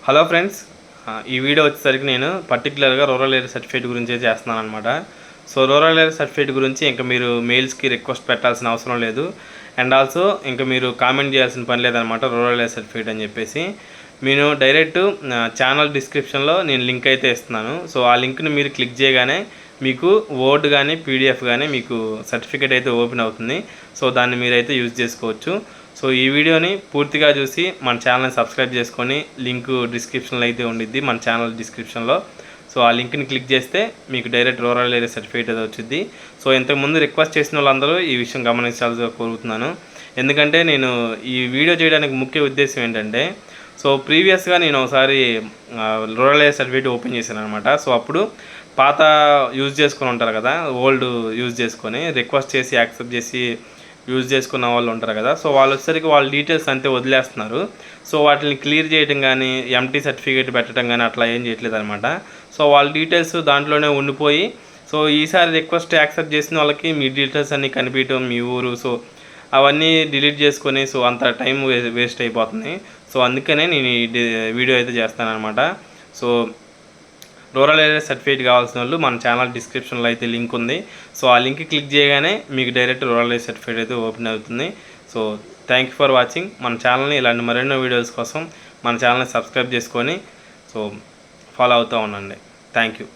Hello friends, ఈ video వచ్చేసరికి నేను పర్టికులర్గా రూరల్ ఏరియా సర్టిఫికేట్ గురించే చేస్తున్నాను అనమాట. సో రూరల్ ఏరియా సర్టిఫికేట్ గురించి ఇంకా మీరు మెయిల్స్కి రిక్వెస్ట్ పెట్టాల్సిన అవసరం లేదు. అండ్ ఆల్సో ఇంకా మీరు కామెంట్ చేయాల్సిన పని లేదనమాట. రూరల్ ఏరియా సర్టిఫికేట్ అని చెప్పేసి నేను డైరెక్ట్ ఛానల్ డిస్క్రిప్షన్లో నేను లింక్ అయితే ఇస్తున్నాను. సో ఆ లింక్ని మీరు క్లిక్ చేయగానే మీకు వర్డ్ కానీ పీడిఎఫ్ కానీ మీకు సర్టిఫికేట్ అయితే ఓపెన్ అవుతుంది. సో దాన్ని మీరైతే యూజ్ చేసుకోవచ్చు. సో ఈ వీడియోని పూర్తిగా చూసి మన ఛానల్ని సబ్స్క్రైబ్ చేసుకొని లింక్ డిస్క్రిప్షన్లో అయితే ఉండిద్ది, మన ఛానల్ డిస్క్రిప్షన్లో. సో ఆ లింక్ని క్లిక్ చేస్తే మీకు డైరెక్ట్ రూరల్ ఏరియా సర్టిఫికేట్ అయితే వచ్చింది. సో ఇంతకుముందు రిక్వెస్ట్ చేసిన వాళ్ళందరూ ఈ విషయం గమనించాల్సి కోరుతున్నాను. ఎందుకంటే నేను ఈ వీడియో చేయడానికి ముఖ్య ఉద్దేశం ఏంటంటే, సో ప్రీవియస్గా నేను ఒకసారి రూరల్ ఏరియా సర్టిఫికేట్ ఓపెన్ చేశాను అనమాట. సో అప్పుడు పాత యూజ్ చేసుకొని ఉంటారు కదా, ఓల్డ్ యూజ్ చేసుకొని రిక్వెస్ట్ చేసి యాక్సెప్ట్ చేసి యూజ్ చేసుకున్న వాళ్ళు ఉంటారు కదా. సో వాళ్ళు వచ్చేసరికి వాళ్ళ డీటెయిల్స్ అంతే వదిలేస్తున్నారు. సో వాటిని క్లియర్ చేయడం కానీ ఎంటీ సర్టిఫికేట్ పెట్టడం కానీ అట్లా ఏం చేయట్లేదు అనమాట. సో వాళ్ళ డీటెయిల్స్ దాంట్లోనే ఉండిపోయి, సో ఈసారి రిక్వెస్ట్ యాక్సెప్ట్ చేసిన వాళ్ళకి మీ డీటెయిల్స్ అన్నీ కనిపించడం, మీ ఊరు, సో అవన్నీ డిలీట్ చేసుకొని సో అంత టైం వేస్ట్ అయిపోతుంది. సో అందుకనే నేను ఈ వీడియో అయితే చేస్తానన్నమాట. సో రూరల్ ఏరియా సర్టిఫికేట్ కావాల్సిన వాళ్ళు మన ఛానల్ డిస్క్రిప్షన్లో అయితే లింక్ ఉంది. సో ఆ లింక్ క్లిక్ చేయగానే మీకు డైరెక్ట్ రూరల్ ఏరియా సర్టిఫికేట్ అయితే ఓపెన్ అవుతుంది. So thank you for watching. మన ఛానల్ని ఇలాంటి మరెన్నో వీడియోస్ కోసం మన ఛానల్ని సబ్స్క్రైబ్ చేసుకొని సో ఫాలో అవుతూ ఉండండి. Thank you.